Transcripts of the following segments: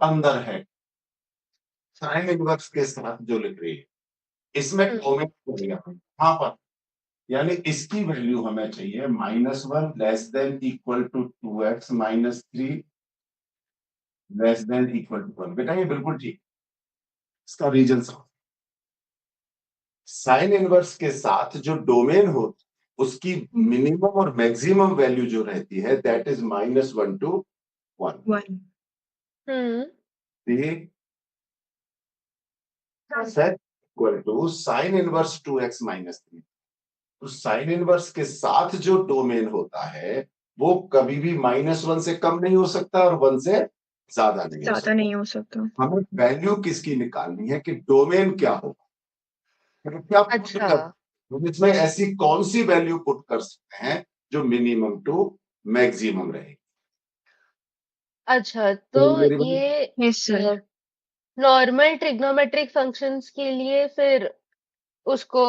अंदर है sine inverse के साथ जो लिख रही है, इसमें डोमेन को लिया यहाँ पर, यानी इसकी वैल्यू हमें चाहिए -1 less than equal to 2x minus 3 less than equal to 1। बेटा ये बिल्कुल ठीक, इसका रीजन समझ। साइन इनवर्स के साथ जो डोमेन हो उसकी मिनिमम और मैक्सिमम वैल्यू जो रहती है that is -1 to 1। Equal to sine inverse 2x minus 3। तो साइन इनवर्स के साथ जो डोमेन होता है वो कभी भी -1 से कम नहीं हो सकता और 1 से ज्यादा नहीं हो सकता। हमें वैल्यू किसकी निकालनी है कि डोमेन क्या होगा, मतलब क्या पुट अच्छा कर, हम इसमें ऐसी कौन सी वैल्यू पुट कर सकते हैं जो मिनिमम टू मैक्सिमम रहेगी। अच्छा, तो मेरी बात- ये yes sir. Normal trigonometric functions के लिए फिर उसको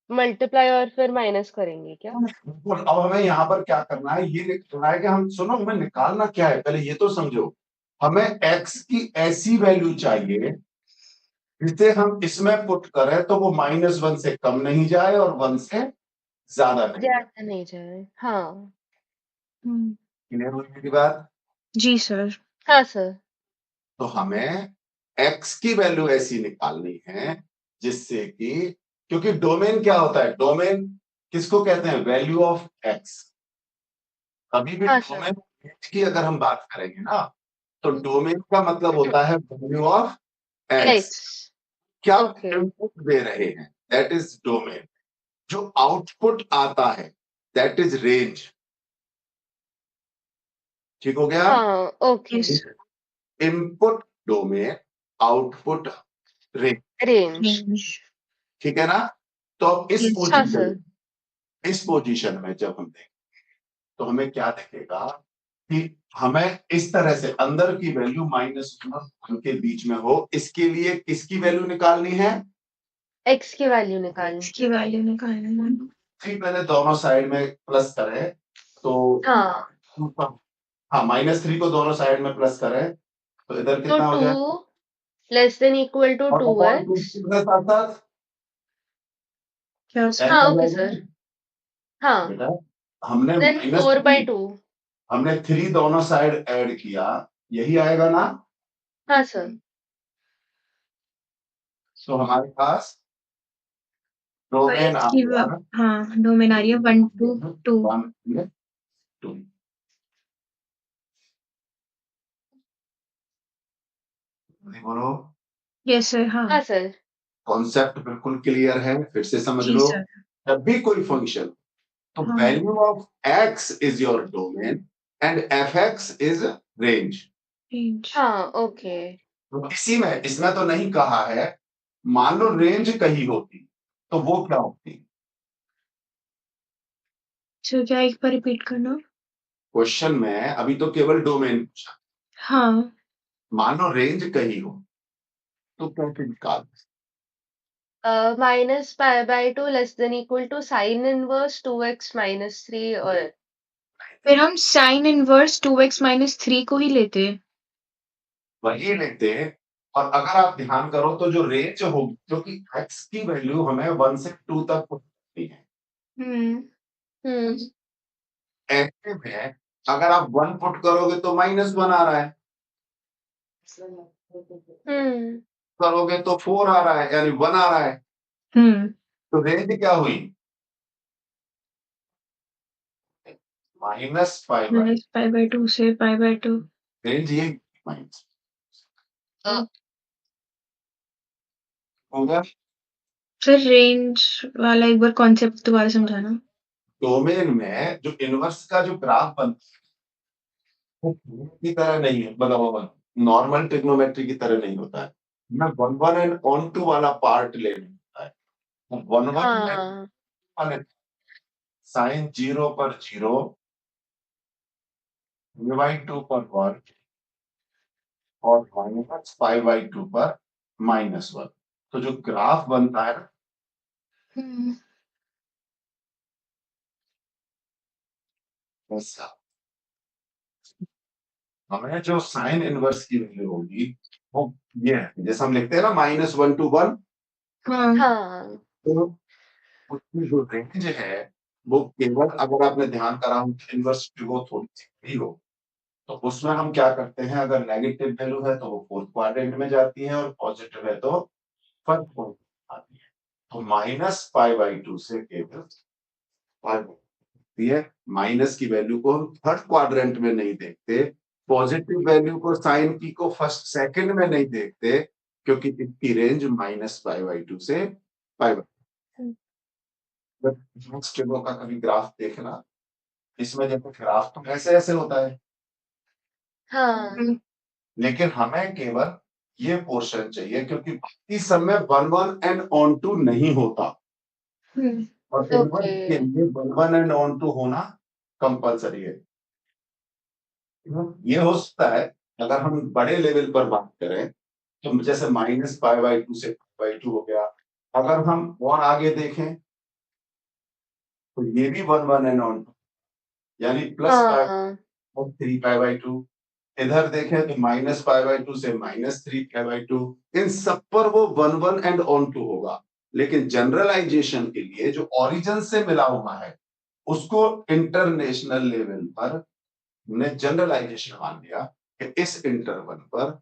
मल्टीप्लाई और फिर माइनस करेंगे क्या? बिल्कुल, अब हमें यहाँ पर क्या करना है, ये निकालना है कि हम, सुनो, हमें निकालना क्या है पहले ये तो समझो। हमें x की ऐसी वैल्यू चाहिए जिसे हम इसमें पुट करें तो वो -1 से कम नहीं जाए और 1 से ज्यादा नहीं जाए। ज्यादा नहीं जाए, हाँ। क्लियर हुई मेरी बात? जी सर। हाँ सर। तो हमें x की वैल्यू ऐसी निकालनी है जिससे कि, क्योंकि डोमेन क्या होता है, डोमेन किसको कहते हैं, वैल्यू ऑफ x। अभी भी हाँ सर। डोमेन की अगर हम बात करेंगे ना तो डोमेन का मतलब होता है वैल्यू ऑफ x। एक्स। क्या ओके। इनपुट दे रहे हैं दैट इज डोमेन, जो आउटपुट आता है दैट इज रेंज। ठीक हो गया? हाँ okay. Yes input domain, output range. Range. ठीक है ना? तो अब यस हाँ सर। इस पोजीशन में जब हम देखें तो हमें क्या दिखेगा कि हमें इस तरह से अंदर की वैल्यू -1 और 1 के बीच में हो, इसके लिए किसकी वैल्यू निकालनी है, एक्स की वैल्यू निकालनी। इसकी वैल्यू निकालना है। ठीक, पहले दोनों साइड में प्लस करें तो हाँ, हाँ -3 को दोनों साइड में प्लस करें तो इधर तो कितना हो 2 जाए, लेस देन इक्वल टू और अपॉन 2 2x। के साथ साथ क्या सर? हाँ ऐड ओके कर सर। जाएगा। हाँ, बेटा हमने देन 4/2। हमने 3 दोनों साइड ऐड किया, यही आएगा ना? हाँ सर। तो हमारे पास डोमेन आ इसकी गया हाँ डोमेन आ रही है 1 to 2। 1 2। बोलो, यस सर। हाँ हाँ सर। कॉन्सेप्ट बिल्कुल क्लियर है, फिर से समझ जी लो। सर। जब भी कोई फंक्शन, तो हाँ value of x is your domain and fx is range. Range. हाँ ओके। तो इसी में, इसमें तो नहीं कहा है, मान लो रेंज कहीं होती तो वो क्या होती। सर क्या एक बार रिपीट करना? क्वेश्चन में अभी तो केवल डोमेन पूछा, हाँ मान लो रेंज कहीं हो तो कैसे निकाल। -π/2 less than equal to sine inverse 2x minus 3 और फिर हम साइन इनवर्स 2x माइनस 3 को ही लेते हैं। वही लेते हैं। और अगर आप ध्यान करो तो जो रेंज होगी, क्योंकि x की वैल्यू हमें 1 से 2 तक होती है, हम्म ऐसे में अगर आप 1 पुट करोगे तो -1 आ रहा है, हम्म करोगे तो 4 आ रहा है, यानी 1 आ रहा है। हम्म तो रेंज क्या हुई, -π/2। -π/2 से π/2। रेंज ये माइनस होगा। सर रेंज वाला एक बार कॉन्सेप्ट दोबारा समझाना। डोमेन में जो इनवर्स का जो ग्राफ बनता है वो की तरह नहीं है, मतलब नॉर्मल ट्रिग्नोमेट्री की तरह नहीं होता है। मैं 1 एंड ऑन टू वाला पार्ट लेना होता है। 1 हाँ एंड साइन 0 पर 0, π/2 पर 1 और -π/2 पर -1। तो जो ग्राफ बनता है ना वैसा, हमें जो साइन इनवर्स की वैल्यू होगी वो ये है, जैसे हम लिखते हैं ना -1 to 1, हाँ हाँ। तो उसकी जो रेंज है वो केवल, अगर आपने ध्यान करा हो कि इनवर्स वो थोड़ी सी बड़ी हो, तो उसमें हम क्या करते हैं, अगर नेगेटिव वैल्यू है तो वो फोर्थ क्वाड्रेंट में जाती है और पॉजिटिव है तो फर्स्ट क्वाड्रेंट में आती है। तो -π/2 से केवल है, माइनस की वैल्यू को हम थर्ड क्वाड्रेंट में नहीं देखते, पॉजिटिव वैल्यू को साइन की को फर्स्ट सेकंड में नहीं देखते, क्योंकि इसकी रेंज -π/2 से पाई का कभी ग्राफ देखना, इसमें देखो ग्राफ तो ऐसे ऐसे होता है, हाँ। हम्म, लेकिन हमें केवल ये पोर्शन चाहिए, क्योंकि बाकी सब में 1 एंड ऑन टू नहीं होता, हम्म, और इनवर्स ओके। के लिए 1 एंड ऑन टू होना कंपलसरी है। ये हो सकता है अगर हम बड़े लेवल पर बात करें, तो जैसे -π/2 से π/2 हो गया। अगर हम और आगे देखें तो ये भी 1 एंड ऑन टू, यानी हाँ। +3π/2। इधर देखें तो -π/2 से -3π/2। इन सब पर वो 1 एंड ऑन टू होगा, लेकिन जनरलाइजेशन के लिए जो ओरिजिन से मिला हुआ है उसको इंटरनेशनल लेवल पर हमने जनरलाइजेशन मान लिया कि इस इंटरवल पर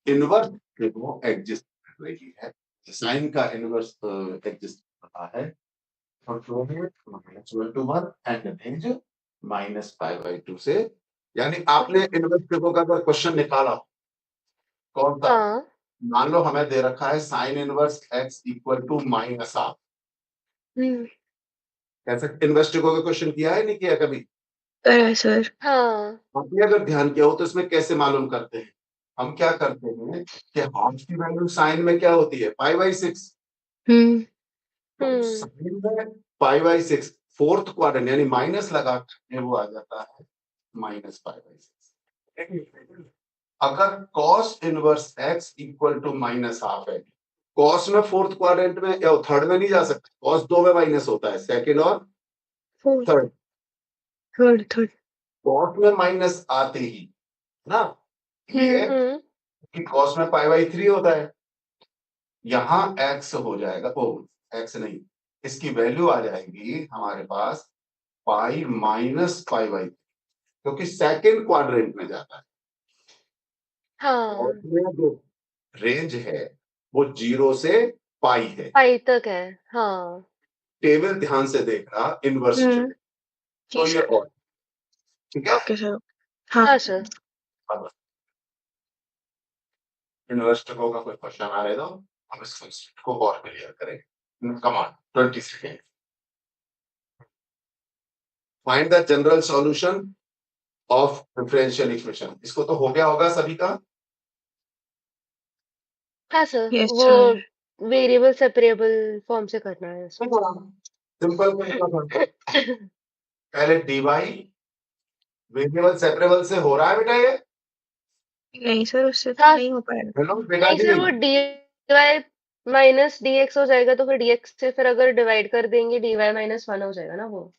इनवर्स वो एग्जिस्ट कर रही है, साइन का इनवर्स एग्जिस्ट कर रहा है, और जो है -1 एंड रेंज -π/2 से, यानी आपने इनवर्स ट्रिगो का अगर क्वेश्चन निकाला हो, कौन सा, हाँ। मान लो हमें दे रखा है sine inverse x equal to -1/2, हम्म, कैसे इनवर्स ट्रिगो का क्वेश्चन किया है नहीं किया कभी? करा है सर। हाँ। आपने अगर ध्यान किया हो तो इसमें कैसे मालूम करते हैं, हम क्या करते हैं कि हाफ की वैल्यू साइन में क्या होती है, π/6, हम्म, तो हम्म। साइन में π/6 फोर्थ क्वाड्रेंट यानी माइनस लगा के वो आ जाता है -π/6। अगर cos inverse x equal to -1/2 है, cos में फोर्थ क्वाड्रेंट में या थर्ड में नहीं जा सकता, cos 2 में माइनस होता है, सेकंड और fourth, third. Third, third. cos में माइनस आते ही ना, ये हम्म। कि cos में π/3 होता है, यहाँ x हो जाएगा, ओ x नहीं, इसकी वैल्यू आ जाएगी हमारे पास पाई -π/3, क्योंकि सेकंड क्वाड्रेंट में जाता है, और हाँ। में जो रेंज है वो 0 से पाई है। पाई तक है। हाँ। टेबल ध्यान से देखना इनवर्स हम्म, ट्रिगो, जी तो ये सर। और ठीक है। Okay sir. हाँ हाँ सर। अब इनवर्स ट्रिगो का कोई क्वेश्चन आ रहे तो हम इस कंसेप्ट को और क्लियर करें। Command 20 second, find the general solution of differential equation. इसको तो हो गया होगा सभी का। हाँ सर, यस वो सर। वेरिएबल सेपरेबल फॉर्म से करना है उसमें। सिंपल तरीका था, पहले dy वेरिएबल सेपरेबल से हो रहा है बेटा ये, नहीं सर, उससे तो हाँ। नहीं हो पाएगा। हेलो बेटा नहीं जी। सर, वो dy माइनस dx हो जाएगा, तो फिर dx से फिर अगर डिवाइड कर देंगे dy -1 हो जाएगा ना वो,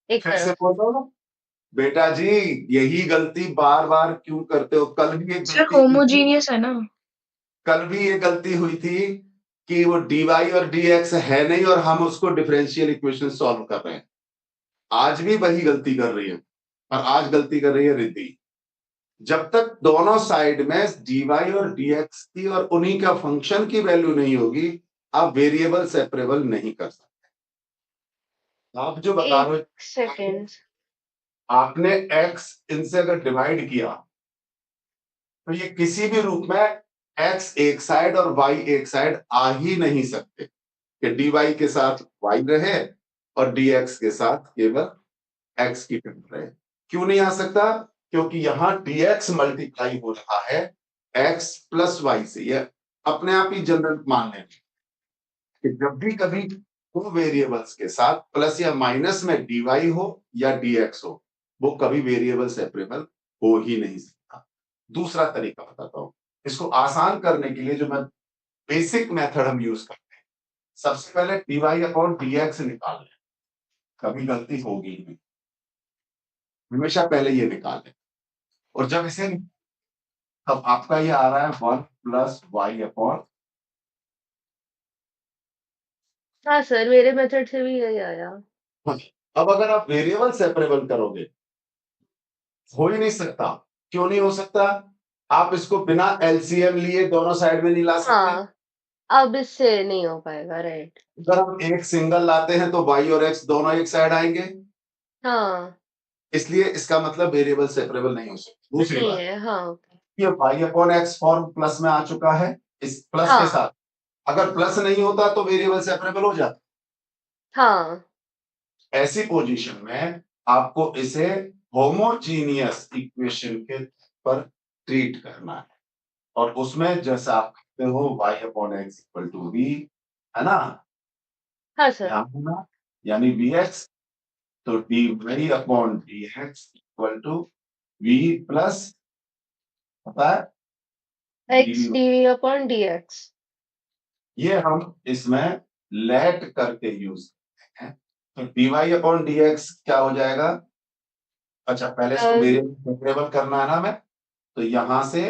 एक फिर से तरफ। बोल रहा हूँ बेटा जी, यही गलती बार बार क्यों करते हो? कल भी एक सर गलती हुई थी, होमोजीनियस है ना। कल भी ये गलती हुई थी कि वो dy और dx है नहीं और हम उसको डिफरेंशियल इक्वेशन सॉल्व कर रहे हैं। आज भी वही गलती कर रही है, और आज गलती कर रही है रिद्धि। जब तक दोनों साइड में dy और dx की और उन्हीं का फंक्शन की वैल्यू नहीं होगी, आप वेरिएबल सेपरेबल नहीं कर सकते। आप जो बता रहे एक हो, सेकेंड। आपने x इनसे अगर डिवाइड किया तो ये किसी भी रूप में x एक साइड और y एक साइड आ ही नहीं सकते, कि dy के साथ y रहे और dx के साथ केवल x की टर्म रहे। क्यों नहीं आ सकता? क्योंकि यहां dx मल्टीप्लाई हो रहा है x प्लस y से। ये अपने आप ही जनरल मान लें कि जब भी कभी दो वेरिएबल्स के साथ प्लस या माइनस में dy हो या dx हो, वो कभी वेरिएबल सेपरेबल हो ही नहीं सकता। दूसरा तरीका बताता हूं, इसको आसान करने के लिए जो मैं बेसिक मेथड हम यूज करते हैं, सबसे पहले dy अपॉन dx निकाल लें, कभी गलती होगी ही नहीं, हमेशा पहले ये निकाल लें। और जब इसे तब आपका ये आ रहा है 1 प्लस वाई अपॉन हाँ सर, मेरे मेथड से भी यही आया। अब अगर आप वेरिएबल सेपरेबल करोगे, हो ही नहीं सकता। क्यों नहीं हो सकता? आप इसको बिना एलसीएम लिए दोनों साइड में नहीं ला सकते। हाँ, अब इससे नहीं हो पाएगा, राइट। अगर हम एक सिंगल लाते हैं तो वाई और एक्स दोनों एक साइड आएंगे, हाँ, इसलिए इसका मतलब वेरिएबल सेपरेबल नहीं हो सकता। दूसरी नहीं बात, है, हाँ। ये y upon x form plus में आ चुका है, इस प्लस के हाँ, साथ। अगर प्लस नहीं होता तो वेरिएबल सेपरेबल हो जाता। हाँ, ऐसी पोजीशन में आपको इसे होमोजीनियस इक्वेशन के पर ट्रीट करना है, और उसमें जैसा आप कहते हो y upon x equal to v, है ना? हाँ सर। ध्यान देना, यानी vx, तो dy upon dx equal to v plus, पता है, x dv। Dv upon dx. ये हम इसमें लेट करके यूज करते हैं, तो dy अपॉन dx क्या हो जाएगा? अच्छा, पहले इसको वेरिएबल करना है ना मैं, तो यहां से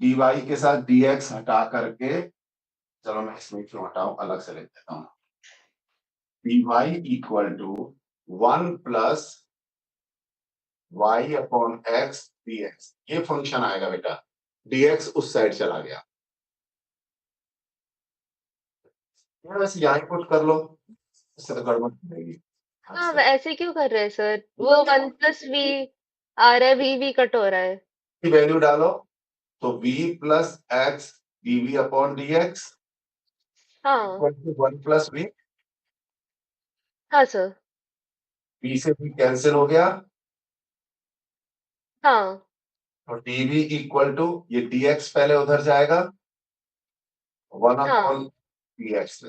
dy के साथ dx हटा करके, चलो मैं इसमें क्यों हटाऊं, अलग से लिख देता हूं। dy equal to 1 plus y upon x dx, ये फंक्शन आएगा बेटा। dx उस साइड चला गया, ये बस यहाँ ही पुट कर लो, इससे तो गड़बड़ हो जाएगी। हाँ, अच्छा, ऐसे क्यों कर रहे हैं सर? वो 1 प्लस वी आ रहा है, वी कट हो रहा है। की वैल्यू डालो, तो v plus x dv upon dx हाँ, इक्वल टू 1 प्लस v, हाँ सर। v से v कैंसिल हो गया, हाँ, और dv इक्वल टू, ये dx पहले उधर जाएगा, 1 हाँ, अपॉन dx।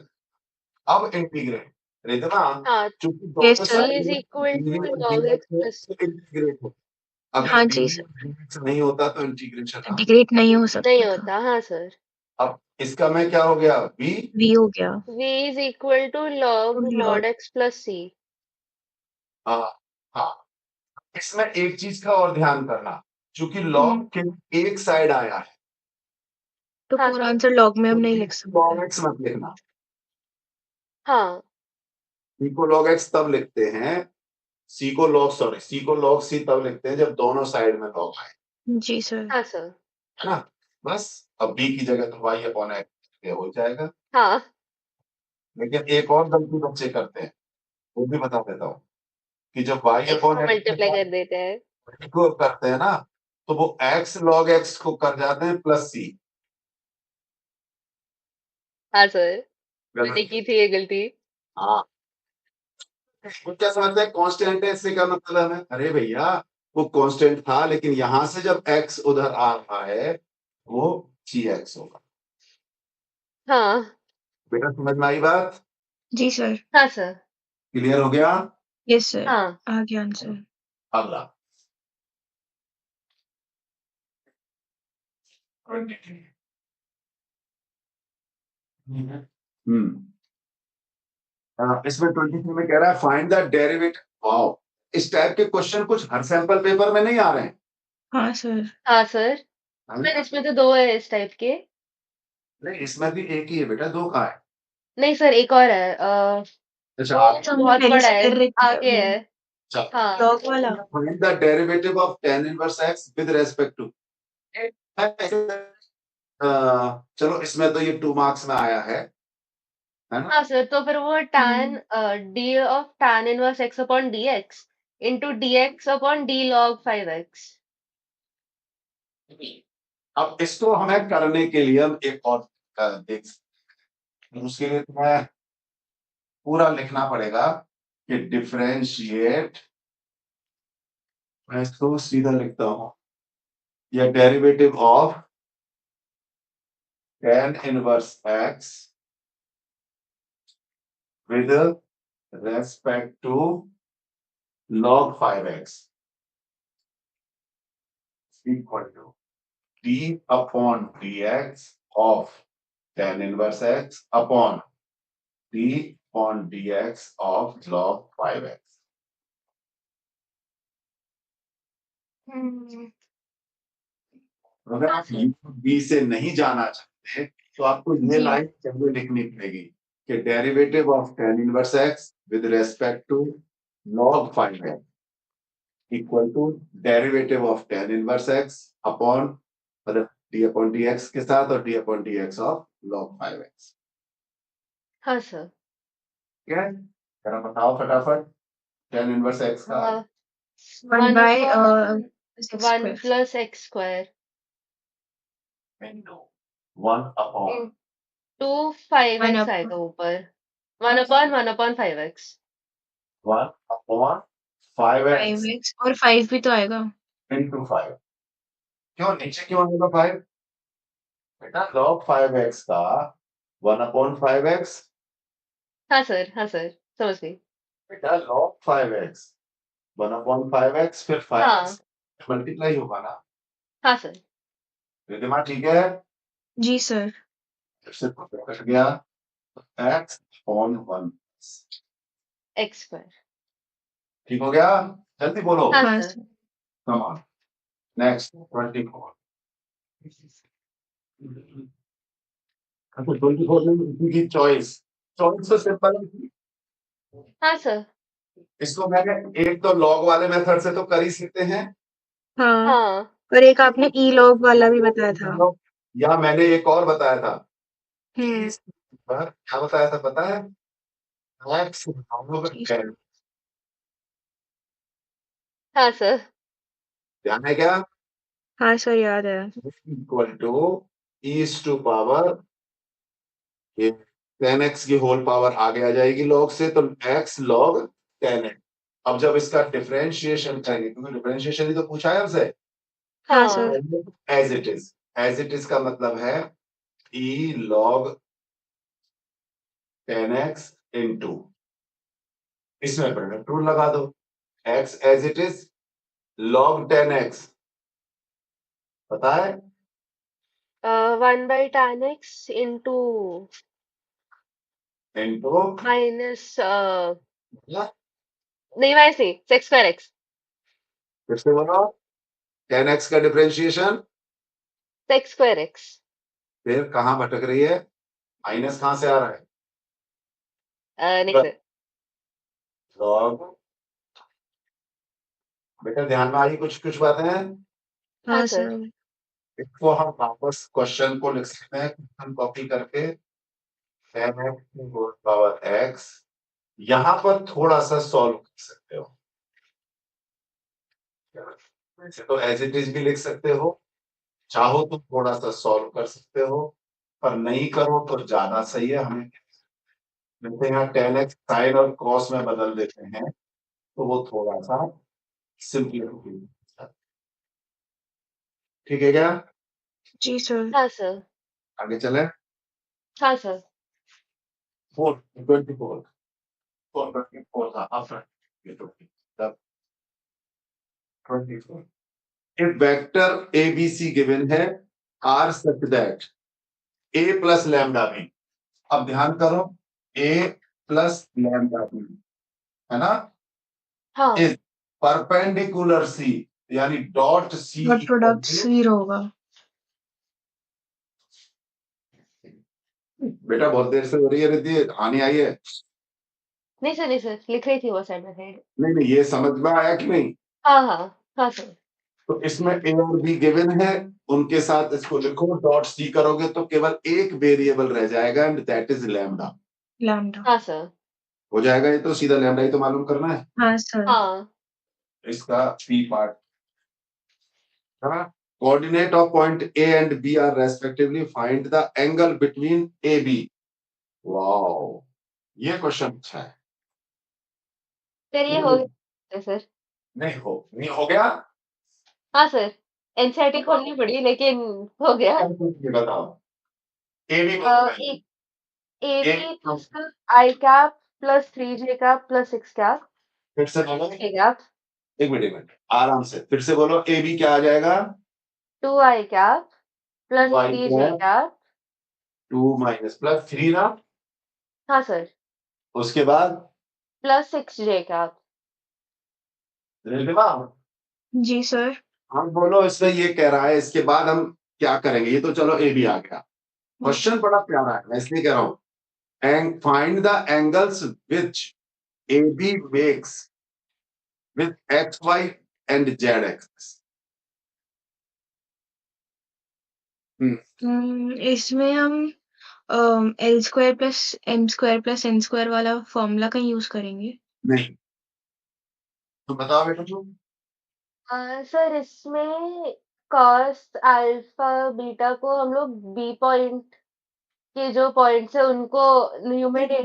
अब इंटीग्रेट, रिदमा, हाँ। चूंकि यस दोनों v सर। साइड इज में इक्वल dv टू और लॉग dx एक्स है, प्लस। तो इंटीग्रेट हो। अगर हाँ जी dv सर, और dx नहीं होता तो इंटीग्रेशन ना हो। इंटीग्रेट नहीं हो सकता नहीं था। होता, हाँ सर। अब इसका में क्या हो गया, v, वी हो गया। v is equal to log log. Mod x plus c. हाँ, हाँ, इसमें एक चीज का और ध्यान करना, चूंकि लॉग के एक साइड आया है, तो हाँ पूरा सर। आंसर लॉग में हम नहीं लिख लॉग सकते। एक्स मत लिखना। हाँ, सी को लॉग एक्स तब लिखते हैं, सी को लॉग सी तब लिखते हैं जब दोनों साइड में लॉग आए, जी सर। हाँ सर। है ना? बस, अब बी की जगह तो वाई अपॉन एक्स हो जाएगा। हाँ, लेकिन एक और गलती बच्चे करते हैं, वो भी बता देता हूँ, कि जब वाई एक्स अपॉन को एक्स के मल्टीप्लाई कर देते हैं। साथ को करते हैं ना, तो वो एक्स लॉग एक्स को कर जाते हैं प्लस सी। हाँ सर, मैंने गलत। की थी ये गलती। हाँ, वो क्या समझते हैं कांस्टेंट है, इससे क्या मतलब है? अरे भैया, वो कांस्टेंट था, लेकिन यहां से जब एक्स उधर आ रहा है, वो जी एक्स होगा। हाँ, बेटा समझ में आई बात? जी सर। हाँ सर। क्लियर हो गया? Yes sir. हाँ, आ गया आंसर। अगला 23। इसमें 23 में कह रहा है फाइंड द डेरिवेटिव ऑफ, इस टाइप के क्वेश्चन कुछ हर सैंपल पेपर में नहीं आ रहे हैं। हाँ सर। हाँ सर। हाँ? पर इसमें तो 2 है इस टाइप के। नहीं, इसमें भी एक ही है बेटा, दो कहाँ है? नहीं सर, एक और है। अच्छा, वो हमने बहुत पहले बड़ा से है, कर रखा है आगे वो है। अच्छा, हाँ, लॉग वाला। Find the derivative of tan inverse x with respect to, चलो इसमें तो ये 2 मार्क्स में आया है ना? हाँ सर, तो फिर वो tan d of tan inverse x upon dx into dx upon d log 5x। अब इसको हमें करने के लिए हम एक और देख सकते हैं। उसके लिए तुम्हें पूरा लिखना पड़ेगा कि डिफरेंशिएट, मैं इसको सीधा लिखता हूं, या derivative of tan inverse x with respect to log 5x equal to d upon dx of tan inverse x upon d upon dx of log 5x। अगर हाँ आप सर। u b से नहीं जाना चाहते तो आपको ये जी। लाइन पहले लिखनी पड़ेगी कि derivative of tan inverse x with respect to log 5x equal to derivative of tan inverse x upon मतलब d अपॉन dx के साथ और d upon dx of log 5x। हाँ सर। ठीक है, जरा बताओ फटाफट tan इनवर्स x का 1 by 6 1 square. Plus x square into 1 upon two 5x 1 आएगा ऊपर 1/1/5x 1 अपॉन 5x 5x और 5 भी तो आएगा। इंटू 5। क्यों नीचे क्यों आएगा 5? बेटा log 5x का 1 अपॉन 5x हाँ सर समझ गई। बेटा log 5x 1 अपॉन 5x फिर 5x हाँ मल्टीप्लाई होगा ना। हाँ सर। रिधिमा ठीक है, जी सर। फिर से कट गया x अपॉन 1 एक्स स्क्वायर। ठीक हो गया, जल्दी बोलो। हाँ हाँ sir. Sir. Come on next 24। अच्छा 24 में इसी की चॉइस चॉइस तो सिंपल है। हाँ सर। इसको मैंने एक तो लॉग वाले मेथड से तो कर ही सकते हैं हाँ, हाँ और एक आपने ई लॉग वाला भी बताया था। या मैंने एक और बताया था हुँ। क्या बताया था पता है x जी सर। हाँ सर। ध्यान है क्या हाँ सर, याद है। Equal to is to power ये 10x की होल पावर आगे आ जाएगी लॉग से तो x log 10x। अब जब इसका डिफरेंशिएशन करेंगे क्योंकि डिफरेंशिएशन ही तो पूछा है हमसे हाँ सर। हाँ एज इट इज का मतलब है e log 10x इनटू इसमें प्रोडक्ट रूल लगा दो x as it is log 10x पता है 1/tan x into into minus नहीं माइनस नहीं सेक्स स्क्वायर एक्स फिर से बोलो 10x का डिफरेंशिएशन सेक्स स्क्वायर एक्स। फिर कहां भटक रही है माइनस कहां से आ रहा है नहीं सर। log बेटा ध्यान में आई कुछ कुछ बातें हैं हाँ हाँ सर। सर। इसको हम वापस क्वेश्चन को लिख सकते हैं क्वेश्चन कॉपी करके 10x की होल पावर x यहां पर थोड़ा सा सॉल्व कर सकते हो वैसे तो एज इट इज भी लिख सकते हो चाहो तो थोड़ा सा सॉल्व कर सकते हो पर नहीं करो तो ज्यादा सही है हमें जैसे यहाँ 10x साइन और क्रॉस में बदल देते हैं तो वो थोड़ा सा सिंपल ठीक है क्या जी सर। हाँ सर। आगे चले हाँ सर। 24 था आफ्टर ये तो तब 24 if vector abc given है r such that a plus lambda b अब ध्यान करो a plus lambda b है ना हाँ is perpendicular c यानी डॉट c डॉट प्रोडक्ट 0 होगा। बेटा बहुत देर से हो रही है रिद्धि आनी आई है नहीं सर लिख रही थी वो साइड बाय साइड। नहीं ये समझ में आया कि नहीं हाँ सर। तो इसमें a और b गिवन है उनके साथ इसको लिखो डॉट c करोगे तो केवल एक वेरिएबल रह जाएगा and that is lambda lambda. हाँ सर। हो जाएगा ये तो सीधा लैम्डा ही तो मालूम करना है हाँ सर। हाँ इसका p part coordinate of point a and b are respectively find the angle between ab wow ये क्वेश्चन अच्छा है फिर ये हो गया सर। नहीं हो गया हाँ सर एनसीईआरटी खोलनी पड़ी लेकिन हो गया। ये बताओ ab A B plus i cap plus 3j cap plus 6 cap फिर से बोलो k कैप एक मिनट आराम से फिर से बोलो ab क्या आ जाएगा 2i cap plus y 3j cap 2 minus plus 3 ना हाँ सर उसके बाद प्लस 6j कैप। रिलेटिवा जी सर। हम बोलो इसमें ये कह रहा है, इसके बाद हम क्या करेंगे? ये तो चलो ए भी आ गया। क्वेश्चन बड़ा प्यारा है, मैं इसलिए कह रहा हूँ, and find the angles which AB makes with XY and Z axis. इसमें हम l square plus m square plus n square वाला फॉर्मूला का यूज करेंगे। नहीं, तो बताओ बेटा तुम। सर इसमें कॉस अल्फा बीटा को हम लोग बी पॉइंट के जो पॉइंट्स है उनको numerator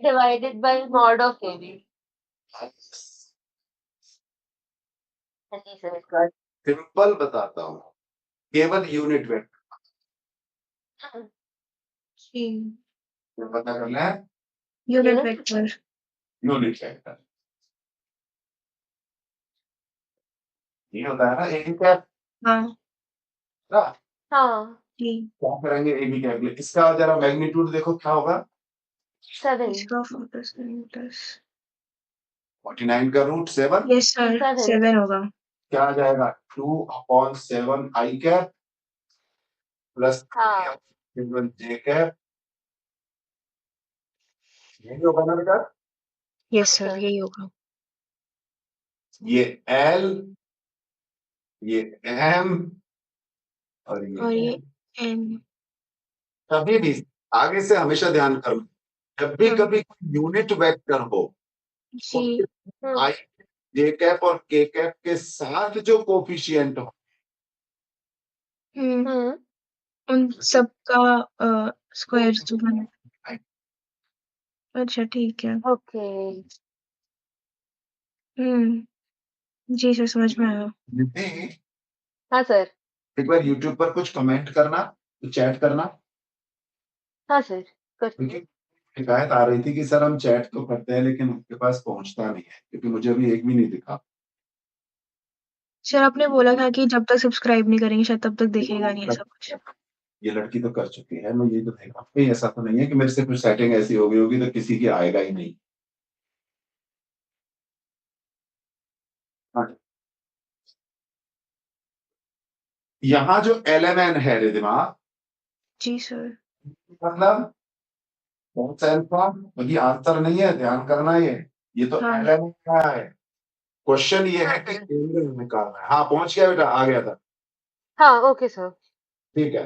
divided by mod of A B. जी सर। सिंपल बताता हूँ, केवल यूनिट वेक्टर जी, पता करना है। Unit vector. यूनिट वेक्टर ये होता है ना, ए का हाँ हाँ जी, क्या करेंगे? ए बी कैलकुलेट, इसका जरा मैग्नीट्यूड देखो क्या होगा। 7 इसका 4+9+। 49 का रूट 7 यस सर, 7 7 होगा। क्या आ जाएगा? 2/7 आई कैप प्लस हाँ 7 जे कैप, यही होगा ना बेटा? Yes sir, sir. यही होगा। ये एल, ये एम और और ये ये एन। एन। कभी भी आगे से हमेशा ध्यान करो, जब भी हाँ कभी यूनिट वेक्टर हो, जी, हम्म आई जे कैप और के कैप के साथ जो कोफिशिएंट हो, हम्म, हम्म उन सबका स्क्वायर जो बना। अच्छा ठीक है। ओके। जी सर, समझ में आया। निधि, हाँ सर। एक बार यूट्यूब पर कुछ कमेंट करना, चैट करना, हाँ सर करती क्योंकि हूँ। शिकायत आ रही थी कि सर हम चैट तो करते हैं लेकिन उनके पास पहुंचता नहीं है, क्योंकि मुझे अभी एक भी नहीं दिखा। सर आपने बोला था कि जब तक सब्सक्राइब नहीं करेंगे शायद तब तक दिखेगा नहीं ऐसा कुछ। ये लड़की तो कर चुकी है, मैं ये तो देख रहा हूँ, कहीं ऐसा तो नहीं है कि मेरे से कुछ सेटिंग ऐसी हो गई होगी तो किसी की आएगा ही नहीं। हाँ। यहाँ जो एलिमेंट है रिधिमा, जी सर। मतलब कौन सा अल्फा, वही आंसर नहीं है, ध्यान करना ये तो हाँ एलिमेंट का है। क्वेश्चन ये है कि एंगल निकालना है। हाँ पहुंच गया बेटा, आ गया था। हाँ ओके सर। ठीक है,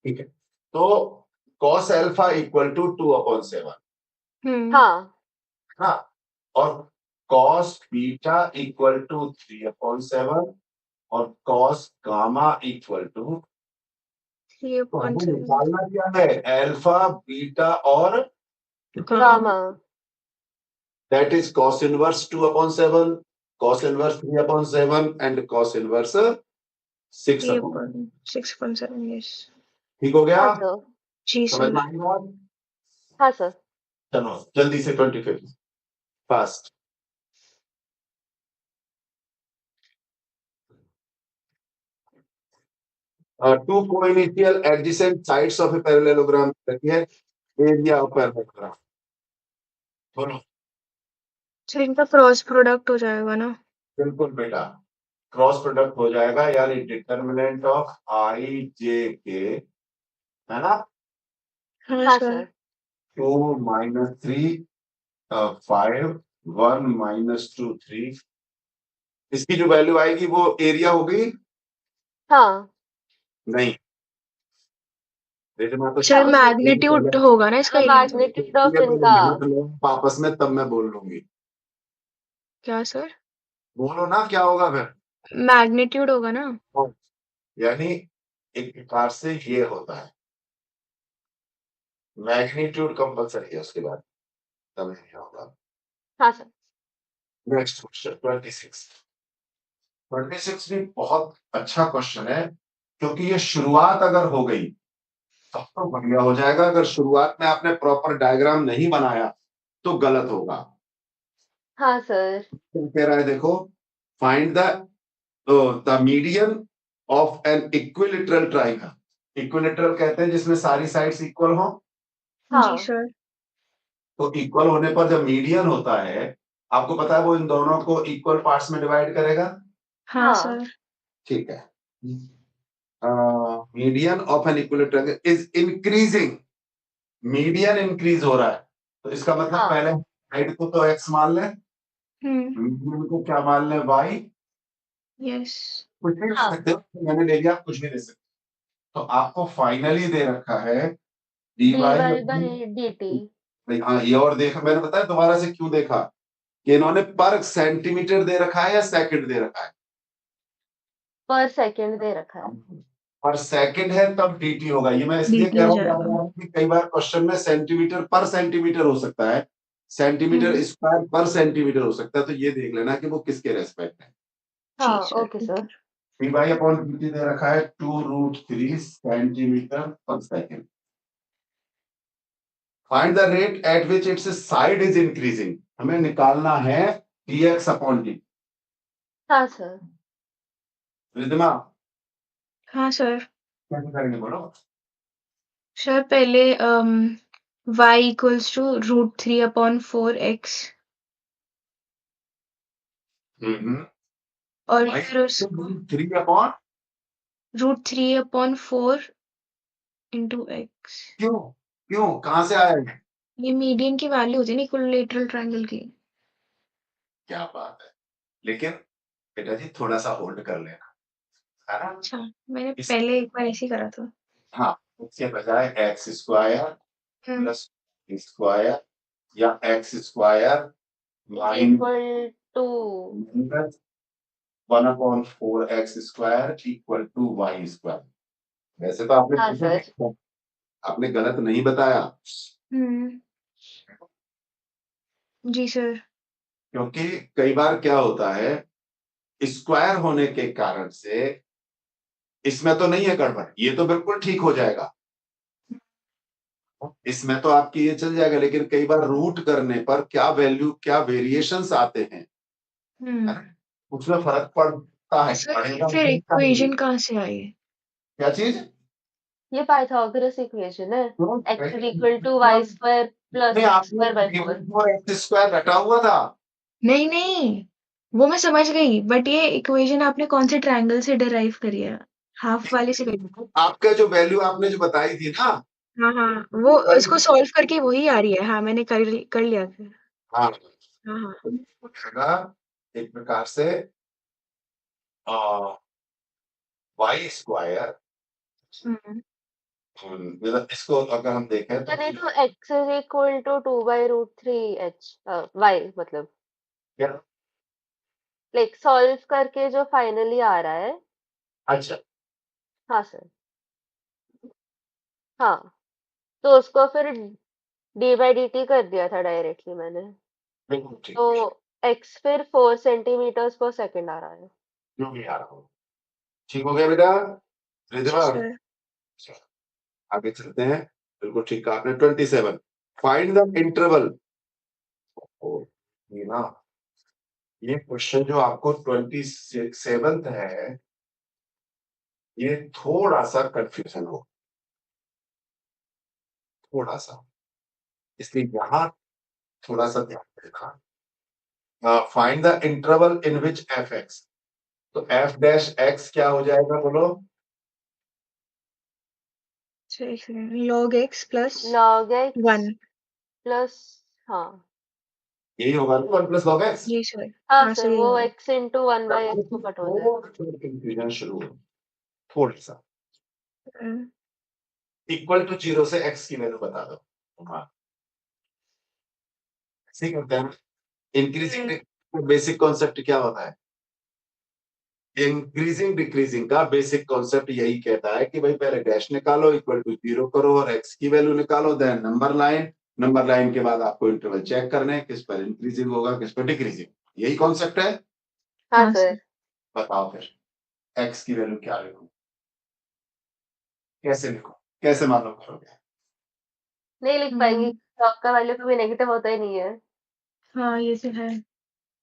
ठीक है। तो cos अल्फा इक्वल टू 2/7, हाँ हाँ, और cos बीटा इक्वल टू 3/7 और cos गामा इक्वल टू, तो हमें 3/7 निकालना क्या है? अल्फा बीटा और gamma. That is cos inverse 2/7, cos inverse 3/7 and cos inverse 6/7। 6/7 yes. ठीक हो गया? हाँ सर। जी समझ सर। में आई बात? हाँ सर। चलो जल्दी से 25 fast. Two coinitial adjacent sides of a parallelogram है एरिया ऑफ पैरेललोग्राम। बोलो। सर इनका क्रॉस प्रोडक्ट हो जाएगा ना? बिल्कुल बेटा, क्रॉस प्रोडक्ट हो जाएगा, यानी डिटर्मिनेंट ऑफ आई जे के, है ना? हाँ हाँ सर। सर। 2 - 3 5 1 - 2 3, इसकी जो वैल्यू आएगी वो एरिया होगी। हाँ नहीं, रिधिमा तो सर शायद मैग्नीट्यूड होगा ना इसका एरिया? मैग्नीट्यूड ऑफ ये इनका। मेहनत लो आपस में, तब मैं बोल लूंगी। क्या सर? बोलो ना क्या होगा फिर। मैग्नीट्यूड होगा ना? यानी एक प्रकार से ये होता है, मैग्नीट्यूड कंपलसरी है, उसके बाद तब नहीं होगा। हाँ सर। Next question 26। 26 भी बहुत अच्छा क्वेश्चन है, क्योंकि ये शुरुआत अगर हो गई तब तो बढ़िया हो जाएगा। अगर शुरुआत में आपने प्रॉपर डायग्राम नहीं बनाया तो गलत होगा। हाँ सर। क्या कह रहा है देखो, find the median of an equilateral triangle. Equilateral कहते हैं जिसमें सारी साइड्स इक्वल हो। जी हाँ सर। तो इक्वल होने पर जब मीडियन होता है, आपको पता है वो इन दोनों को इक्वल पार्ट्स में डिवाइड करेगा? हाँ हाँ। सर। ठीक है। Median of an equilateral triangle is increasing, median increase हो रहा है, तो इसका मतलब हाँ। पहले साइड को तो x मान लें, मीडियन को क्या मान लें y, यस। कुछ भी ले हाँ। सकते हो, मैंने ले लिया, कुछ भी ले सकते हो। तो आपको फाइनली दे रखा है dy dy/dt। हाँ, ये और देखा मैंने, बताया दोबारा से क्यों देखा कि इन्होंने पर सेंटीमीटर दे रखा है या सेकंड दे रखा है? पर सेकंड दे रखा है। पर सेकंड है तब dt होगा। ये मैं इसलिए dt कह हो रहा हूँ जाएगा। कि कई बार क्वेश्चन में सेंटीमीटर पर सेंटीमीटर हो सकता है, सेंटीमीटर स्क्वायर पर सेंटीमीटर हो सकता है, तो ये देख लेना कि वो किसके रेस्पेक्ट है। हाँ, जी sir. Okay sir. py upon dt दे रखा है 2√3 सेंटीमीटर पर second. Find the rate at which its side is increasing, हमें निकालना है dx अपॉन dt। हाँ सर। रिद्धिमा हाँ सर। कैसे करेंगे बोलो? सर पहले y इक्वल्स टू √3/4x और फिर उस 3 अपॉन √3/4 इंटू x। क्यों क्यों कहां से आया है? ये मीडियन की वैल्यू होती है ना इक्विलेटरल ट्रायंगल की। क्या बात है, लेकिन बेटा जी थोड़ा सा होल्ड कर लेना, है ना? अच्छा, मैंने इस पहले एक बार ऐसे ही करा था। हाँ, उसके बजाय एक्स स्क्वायर प्लस स्क्वायर या x square equal to. Minus 1/4 x square equal to y square. वैसे तो हाँ सर। आपने गलत नहीं बताया, हुँ। जी सर। क्योंकि कई बार क्या होता है, स्क्वायर होने के कारण से इसमें तो नहीं है गड़बड़, ये तो बिल्कुल ठीक हो जाएगा, इसमें तो आपकी ये चल जाएगा, लेकिन कई बार रूट करने पर क्या वैल्यू, क्या वेरिएशंस आते हैं, है हुँ। ना? उसमें फर्क पड़ता है, सर ये पड़ेगा फिर नहीं, इक्वेशन कहाँ से आई? क्या चीज? ये पाइथागोरस इक्वेशन है। तो x is equal to y square plus नहीं, x square by 4। X square रटा हुआ था। नहीं, नहीं, वो मैं समझ गई, बट ये इक्वेशन आपने कौन से ट्रायंगल से डिराइव करी है? हाफ वाले से करी है? आपका जो वैल्यू आपने जो बताई थी ना, हाँ, हाँ, वो इसको सॉल्व करके वही आ रही है। हाँ, मैंने कर लिया फिर। हाँ, हाँ, हाँ। तो ये बनेगा एक प्रकार से वाई स्क्वायर, हुँ। मतलब इसको अगर हम देखें तो नहीं, तो तो x is equal to 2/√3h y मतलब क्या? लाइक सॉल्व करके जो फाइनली आ रहा है। अच्छा, हाँ सर। हाँ, तो उसको फिर d/dt कर दिया था डायरेक्टली मैंने। बिल्कुल ठीक, तो x फिर 4 सेंटीमीटर्स पर सेकंड आ रहा है। जो भी आ रहा हो, ठीक हो गया बेटा? जी रिजवा सर। आगे चलते हैं। बिल्कुल ठीक कहा आपने। 27 फाइंड द इंटरवल। ये ना, ये क्वेश्चन जो आपको 27th है, ये थोड़ा सा कंफ्यूजन हो, थोड़ा सा, इसलिए यहाँ थोड़ा सा ध्यान देना। Find the interval in which F x, तो एफ डैश एक्स क्या हो जाएगा बोलो? अच्छा, एक second, log x plus log x 1। Plus. हाँ। यही होगा ना, 1 प्लस लॉग एक्स। जी सर। हाँ हाँ सर, सर, यही वो होगा। x इंटू 1/x को कट हो जाएगा। कंफ्यूजन शुरू हो, थोड़ा सा। हुँ। इक्वल टू 0 से एक्स की वैल्यू बता दो। हाँ, ऐसे ही करते हैं ना। इंक्रीजिंग बेसिक कॉन्सेप्ट क्या होता है? इंक्रीजिंग डिक्रीजिंग का बेसिक कॉन्सेप्ट यही कहता है कि भाई पहले डैश निकालो, इक्वल टू 0 करो और एक्स की वैल्यू निकालो, देन नंबर लाइन के बाद आपको इंटरवल चेक करना है, किस पर इंक्रीजिंग होगा, किस पर डिक्रीजिंग। यही कॉन्सेप्ट है। हाँ हाँ सर। सर। बताओ फिर एक्स की वैल्यू क्या लिखूं, कैसे लिखूं, कैसे मालूम करोगे? नहीं लिख पाएंगे, log का वैल्यू कभी नेगेटिव होता ही नहीं है। हाँ, ये तो है।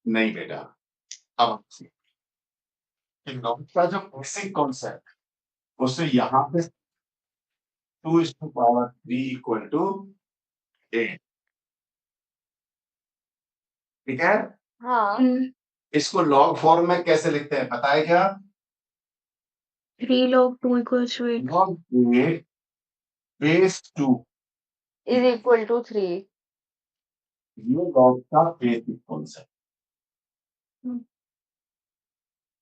नहीं बेटा, अब का जो बेसिक कॉन्सेप्ट, उसे यहाँ पे 2/3 इक्वल टू 8, ठीक है? हाँ, इसको लॉग फॉर्म में कैसे लिखते हैं बताए क्या? 3 log 2 equals to 8. Log a base 2 is equal to 3। ये लॉग का बेसिक कॉन्सेप्ट।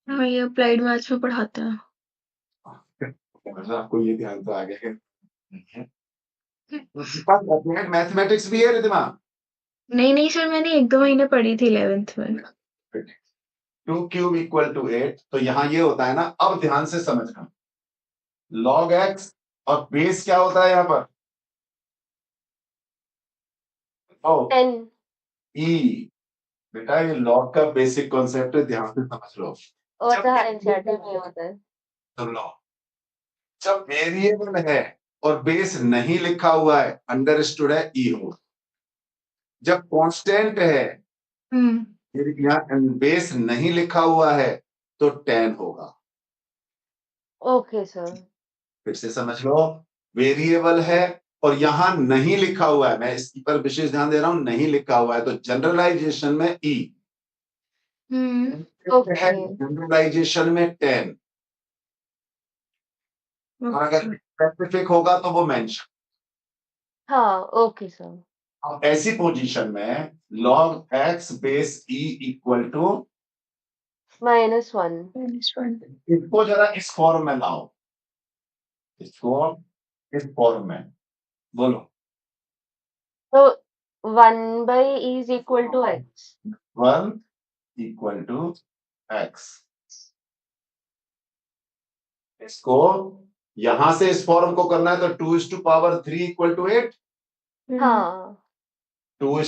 हाँ, ये अप्लाइड मैथ्स में पढ़ाते हैं। मतलब आपको ये ध्यान तो आ गया कि उसके पास अप्लाइड मैथमेटिक्स भी है रिद्धिमा। नहीं सर, मैंने 1-2 महीने पढ़ी थी 11th में। 2 क्यूब इक्वल टू 8, तो यहाँ ये होता है ना, अब ध्यान से समझना। लॉग एक्स और बेस क्या होता है यहाँ पर? 10। ई। बेटा ये लॉग का बेसिक कॉन्सेप्ट है, ध्यान से समझ लो। और जब जहाँ एनसीईआरटी में होता है। सुन लो, जब वेरिएबल है और बेस नहीं लिखा हुआ है, अंडरस्टूड है, ई हो। जब कांस्टेंट है, फिर यहाँ बेस नहीं लिखा हुआ है, तो 10 होगा। Okay sir. फिर से समझ लो, वेरिएबल है और यहां नहीं लिखा हुआ है, मैं इसकी पर विशेष ध्यान दे रहा हूं, नहीं लिखा हुआ है, तो जनरलाइजेशन में ई ओके। है, जनरलाइजेशन में 10, और अगर स्पेसिफिक होगा तो वो मेंशन। हाँ, ओके सर। अब ऐसी पोजीशन में log x base e equal to -1। इसको जरा इस फॉर्म में लाओ, इसको इस फॉर्म में बोलो। तो 1/e is equal to x। 1 equal to x। इसको यहां से इस फॉर्म को करना है तो 2 इक्वल टू 8। हाँ, 2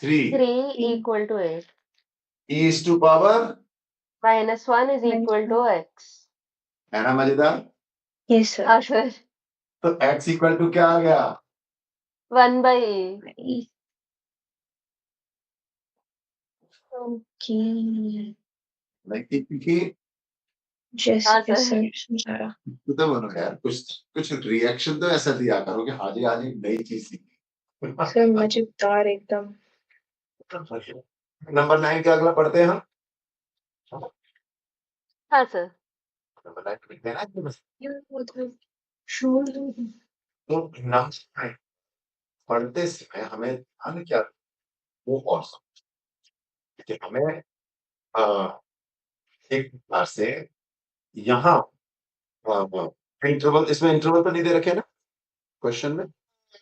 3 equal to 8। Is to power, -1 is equal to x। है ना मजेदार? Yes sir. हाँ सर। तो x इक्वल टू क्या आ गया? 1/e। ओके। क्योंकि हाँ यस सर। सर, समझा। तो बोलो यार, कुछ कुछ रिएक्शन तो ऐसा दिया करो कि हाँ जी एक नई चीज सीखी। सर मजेदार एकदम। नंबर 9 का अगला पढ़ते हैं हम। हाँ सर। नंबर 9 लिखते हैं ना इसमें बस। शोर। तो नंबर पढ़ते समय हमें ध्यान क्या, वो और समझ कि हमें एक बार से यहाँ इंटरवल, इसमें इंटरवल तो नहीं दे रखे ना क्वेश्चन में,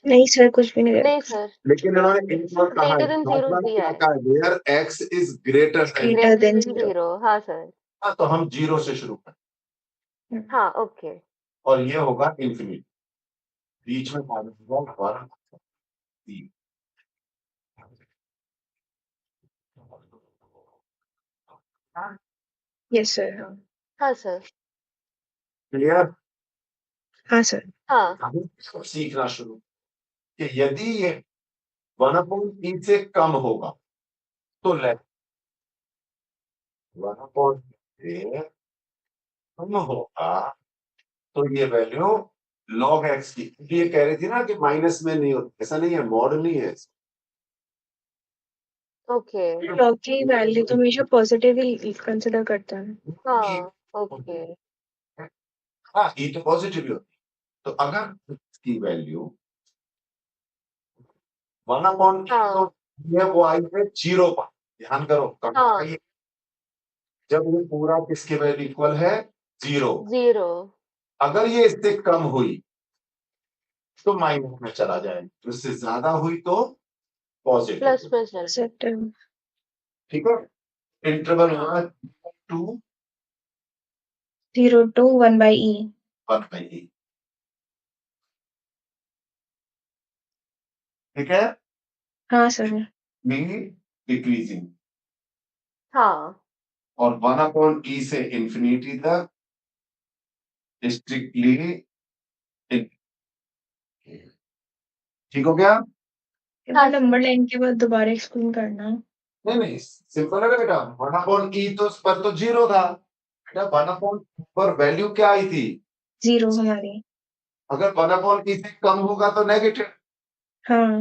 नहीं सर, कुछ भी नहीं नहीं रखा। सर, लेकिन इन्होंने इंटरवल कहा है, ग्रेटर देन 0 मतलब दिया क्या है। कहा है, where x is greater than, greater than than 0। 0। हाँ सर। तो हम 0 से शुरू करें हाँ, ओके। और ये होगा इंफिनिटी, बीच में पानी होगा हमारा 3। Yes sir. हाँ सर। क्लियर? हाँ सर। हाँ, हमें इसको सीखना शुरू कि यदि ये 1/e से कम होगा तो लेट 1/e से कम होगा तो ये वैल्यू log x की, ये कह रही थी ना कि माइनस में नहीं होती, ऐसा नहीं है, मॉड नहीं है। ओके। लॉग की वैल्यू तो हमेशा पॉजिटिव ही कंसिडर करता है। हाँ, ओके। हाँ ई तो पॉजिटिव ही होती है। तो अगर इसकी वैल्यू 1/e हाँ, तो ये वो आई है 0 पर, ध्यान करो कब हाँ, आई है? जब ये पूरा किसके वैल्यू इक्वल है 0। 0। अगर ये इससे कम हुई तो माइनस में चला जाए, उससे ज्यादा हुई तो प्लस पॉजिटिव। में चल। पॉजिटिव। ठीक है, इंटरवल हाँ। होगा 2 0 to 1/e। 1/e। ठीक है, हाँ सर। डिक्रीजिंग, हाँ, और 1/e से इंफिनिटी तक स्ट्रिक्टली। ठीक हो गया? हाँ नंबर सर। लाइन के बाद दोबारा एक्सप्लेन करना। नहीं नहीं, सिंपल है ना बेटा, 1/e तो उस पर तो 0 था बेटा, 1/e पर वैल्यू क्या आई थी? 0 हमारी। अगर 1/e से कम होगा तो नेगेटिव, हाँ,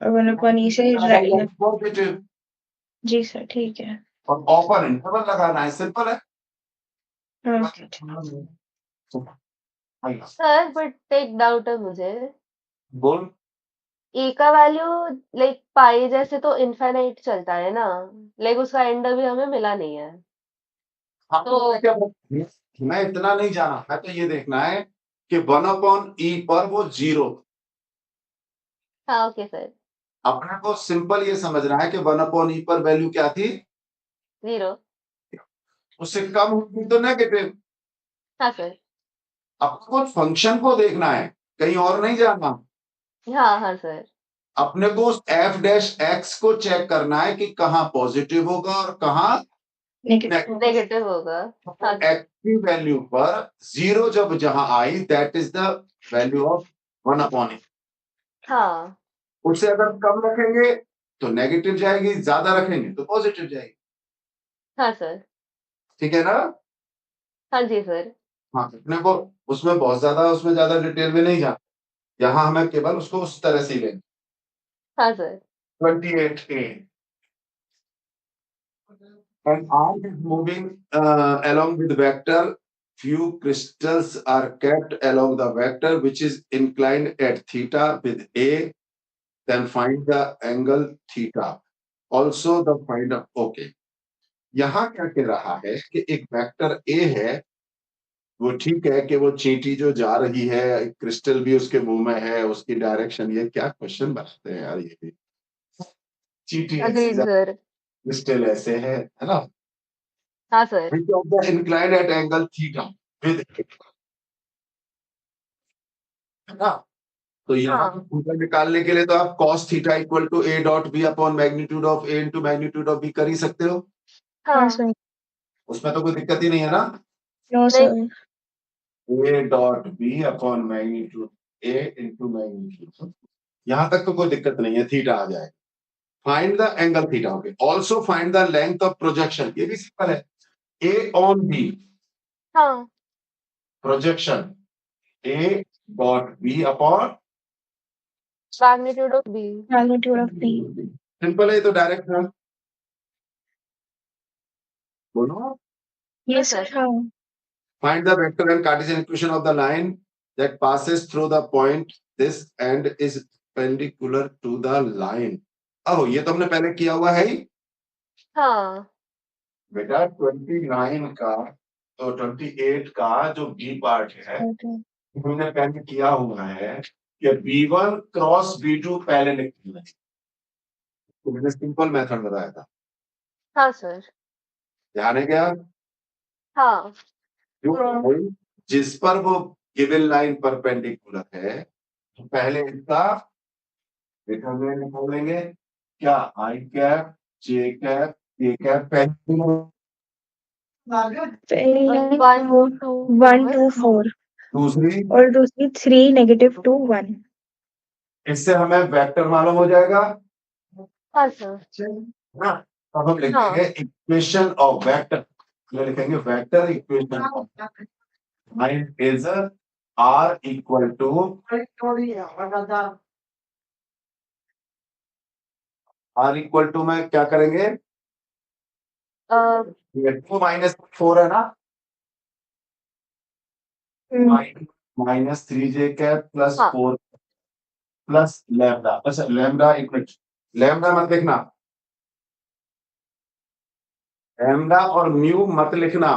और 1/e से पॉजिटिव। जी सर, ठीक है। और ओपन इंटरवल लगाना है, सिंपल है। हाँ। सर बट एक डाउट है मुझे। बोल। ए का वैल्यू लाइक पाई जैसे तो इनफाइनाइट चलता है ना, लाइक उसका एंड अभी हमें मिला नहीं है। हाँ, तो क्या मैं इतना नहीं जाना, मैं तो ये देखना है कि 1/e पर वो 0। हाँ ओके सर। अपने को सिंपल ये समझना है कि 1/e पर वैल्यू क्या थी, 0। उससे कम होगी तो नेगेटिव। हाँ सर। अपने को फंक्शन को देखना है, कहीं और नहीं जाना। हाँ हाँ सर। अपने को उस एफ डैश एक्स को चेक करना है कि कहाँ पॉजिटिव होगा और कहाँ नेगेटिव। नेगेटिव होगा। हाँ सर। एक्टिव वैल्यू पर 0 जब जहां आई, that is the value of 1/e। हाँ। उससे अगर कम रखेंगे तो नेगेटिव जाएगी, ज्यादा रखेंगे तो पॉजिटिव जाएगी। हाँ सर। ठीक है ना? हाँ जी सर। हाँ, अपने को उसमें बहुत ज्यादा, उसमें ज्यादा डिटेल में नहीं जाना, यहाँ हमें केवल उसको उस तरह से ही लेंगे। हाँ sir. 28A and arc is moving along with vector. Few crystals are kept along the vector which is inclined at theta with A. Then find the angle theta. Also the find of okay. यहाँ क्या कह रहा है कि एक vector A है, वो ठीक है कि वो चींटी जो जा रही है, क्रिस्टल भी उसके मुंह में है, उसकी डायरेक्शन, ये क्या क्वेश्चन बनाते हैं यार, ये भी चींटी ऐसी अग्रीड सर। क्रिस्टल ऐसे है ना? हाँ sir. Which of the inclined at angle theta with है ना? तो यहाँ हाँ। थीटा निकालने के लिए तो आप cos theta equal to a dot b upon magnitude of a into magnitude of b कर ही सकते हो। हाँ हाँ। सर। उसमें तो कोई दिक्कत ही नहीं है ना। नो नहीं। Sir. a dot b upon magnitude a into magnitude, यहाँ तक तो कोई दिक्कत नहीं है, थीटा आ जाएगा। Find the angle theta, okay. Also find the length of projection, ये भी सिंपल है। a ऑन b, हाँ। Projection a dot b upon magnitude of b. Magnitude of b. Simple है, तो डायरेक्ट है। बोलो। Yes sir. सर। हाँ। Find the vector and Cartesian equation of the line that passes through the point this and is perpendicular to the line. अब ये तो हमने पहले किया हुआ है ही हाँ। बेटा। 29 का तो 28 का जो बी पार्ट है, हमने पहले किया हुआ है कि B1 क्रॉस B2 पहले निकलना है, तो मैंने सिंपल मेथड बताया था, हाँ सर। ध्यान है क्या? हाँ। जो point जिस पर वो गिवन लाइन परपेंडिकुलर है, तो पहले इसका डिटरमिनेंट निकाल लेंगे। क्या? आई कैप, जे कैप, के कैप, पहली लाइन 1 2 1 2 4 दूसरी। और दूसरी 3 -2 1। इससे हमें वेक्टर मालूम हो जाएगा हाँ सर। ना। अब हम लिखेंगे इक्वेशन ऑफ वेक्टर, लिखेंगे vector equation of line is r equal to में क्या करेंगे, अ, 2 -4 है ना, -3j कैप प्लस हाँ 4 प्लस लैम्डा। अच्छा लैम्डा, एक मिनट, लैम्डा मत लिखना, लैम्डा और म्यू मत लिखना।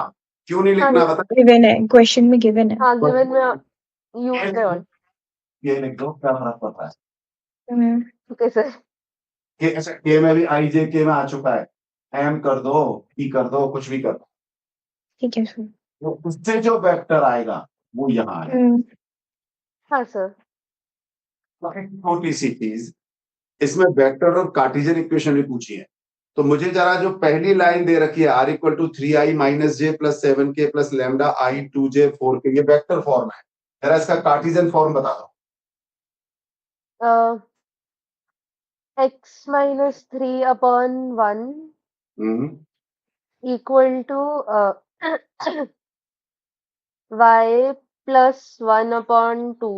क्यों नहीं लिखना बता? गिवन है, क्वेश्चन में गिवन है। हाँ गिवन में यूज ऑन। ये लिख दो, क्या फर्क पड़ता है? Okay sir. के अच्छा, के में भी आई जे के में आ चुका है, एम कर दो, ई कर दो, कुछ भी कर दो, ठीक है सर। तो उससे जो वेक्टर आएगा वो यहाँ आएगा। हाँ सर। तो एक छोटी सी चीज, इसमें वेक्टर और कार्टेशियन इक्वेशन भी पूछी है, तो मुझे जरा जो पहली लाइन दे रखी है r equal to 3i minus j plus 7k plus lambda i 2j 4k, ये वेक्टर फॉर्म है, जरा इसका कार्टेशियन फॉर्म बता दो। x minus 3 upon 1 equal to y plus 1 upon 2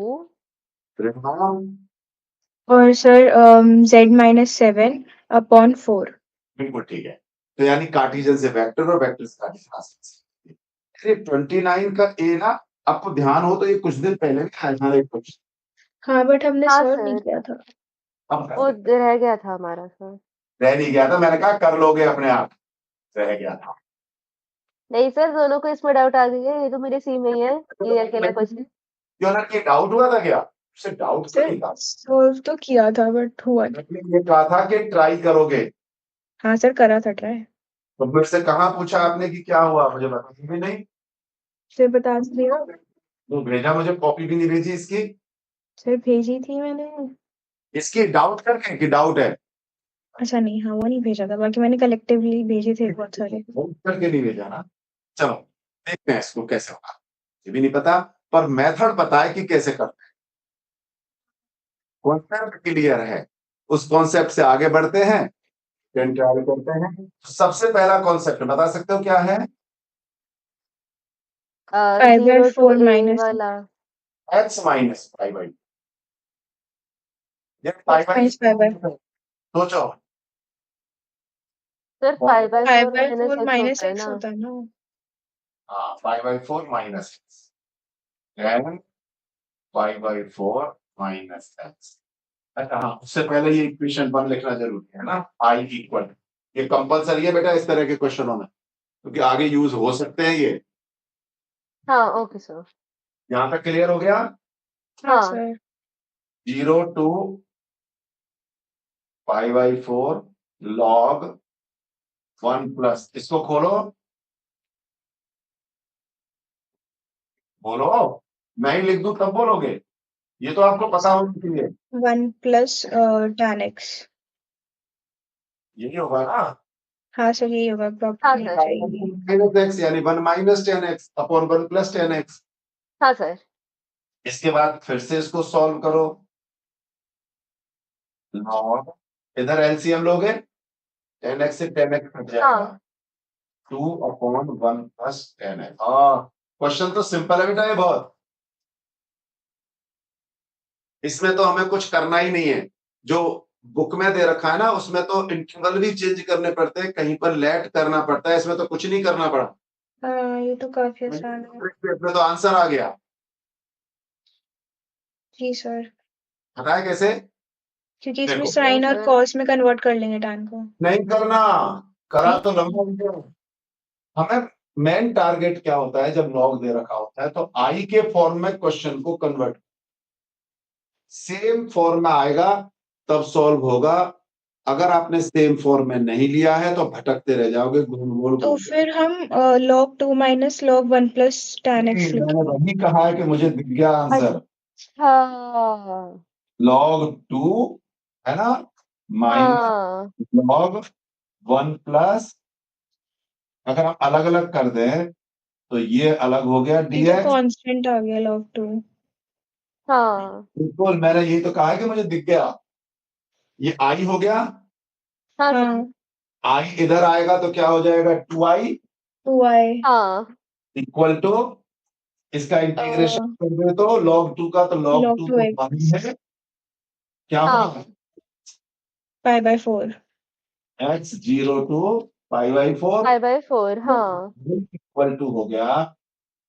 और सर z -7 अपॉन 4। बिल्कुल ठीक है। तो यानी कार्टेशियन से वेक्टर और वेक्टर से कार्टेशियन आसानी से। अरे 29 का ए ना, आपको ध्यान हो तो ये कुछ दिन पहले भी आया था एक क्वेश्चन। हाँ, बट हमने हाँ सॉल्व नहीं सर, किया था। अब कर वो लेते हैं। रह गया था हमारा सर। रह नहीं गया था, मैंने कहा कर लोगे अपने आप, रह गया था। नहीं सर, दोनों को इसमें डाउट आ गई है, ये तो मेरे सी में ही है, ये अकेला क्वेश्चन। क्यों ना, ये डाउट हुआ था क्या? उससे डाउट तो नहीं सर था। सॉल्व तो किया था बट हुआ नहीं। मैंने ये कहा था कि ट्राई करोगे, हाँ सर, करा था ट्राई। तो फिर से कहाँ पूछा आपने कि क्या हुआ, मुझे बता भी नहीं। सर बता दिया। तो भेजा, मुझे कॉपी भी नहीं भेजी इसकी। सर भेजी थी मैंने। इसकी डाउट करके कि डाउट है, अच्छा नहीं, हाँ वो नहीं भेजा था, बाकी मैंने कलेक्टिवली भेजे थे बहुत सारे। डाउट करके नहीं भेजा ना। चलो देखते हैं इसको कैसे होगा, ये भी नहीं पता, पर मेथड पता है कि कैसे करते हैं। कॉन्सेप्ट क्लियर है, उस कॉन्सेप्ट से आगे बढ़ते हैं, फिर ट्राई करते हैं। सबसे पहला कॉन्सेप्ट बता सकते हो क्या है? 0 to 5/4 a माइनस वाला। x माइनस पाई बाई, ये पाई x बाई माइनस 5/4। सोचो। सर 5/4 माइनस 5/4 x माइनस होता है x ना। होता है ना। हाँ, 5/4 minus x and 5/4 minus x. अच्छा हाँ, उससे पहले ये इक्वेशन 1 लिखना जरूरी है ना, आई इक्वल, ये कंपलसरी है बेटा इस तरह के क्वेश्चनों में, क्योंकि आगे यूज हो सकते हैं ये। हाँ ओके सर। यहाँ तक क्लियर हो गया? हाँ हाँ सर। 0 to 5/4 log 1 प्लस, इसको खोलो, बोलो, मैं ही लिख दूं तब बोलोगे, ये तो आपको पता होना चाहिए। 1 प्लस tan x। यही होगा ना। हाँ सर, यही होगा, हाँ अप्रॉक्सिमेट सर। चाहिए। माइनस एक्स यानी 1 minus 10x upon 1 plus 10x। हाँ सर। इसके बाद फिर से इसको सॉल्व करो, लॉग, इधर एलसीएम लोगे, 10x से 10x कट जाएगा, हाँ 2/1 प्लस 10x। हाँ, क्वेश्चन तो सिंपल है बेटा ये बहुत, इसमें तो हमें कुछ करना ही नहीं है। जो बुक में दे रखा है ना, उसमें तो इंटरवल भी चेंज करने पड़ते हैं, कहीं पर लेट करना पड़ता है, इसमें तो कुछ नहीं करना पड़ा। हाँ, ये तो काफी आसान है। इसमें तो आंसर आ गया। जी सर, पता है कैसे? क्योंकि इसमें देखो, साइन और सर। कॉस में कन्वर्ट कर लेंगे tan को। नहीं करना, करा नहीं? तो लंबा हो गया। हमें मेन टारगेट क्या होता है, जब लॉग दे रखा होता है तो आई के फॉर्म में क्वेश्चन को कन्वर्ट, सेम फॉर्म में आएगा तब सॉल्व होगा। अगर आपने सेम फॉर्म में नहीं लिया है तो भटकते रह जाओगे, गोल गोल तो घूमते। फिर हम log 2 minus log 1 plus tan x मैंने लिखेंगे। वही कहा है कि मुझे दिख गया आंसर, अच्छा। log 2 है ना, माइनस हाँ log 1 प्लस, अगर हम अलग अलग कर दें तो ये अलग हो गया ये तो dx। कांस्टेंट आ गया log 2। हाँ बिल्कुल, मैंने यही तो कहा है कि मुझे दिख गया, ये आई हो गया, हाँ सर। हाँ, आई इधर आएगा तो क्या हो जाएगा, 2i 2y हाँ इक्वल टू, इसका इंटीग्रेशन कर दे तो log 2 का, तो log log 2 तो 1 2x है, क्या होगा हाँ 5/4। x 0 to π/4 5/4 हाँ। इक्वल टू हो गया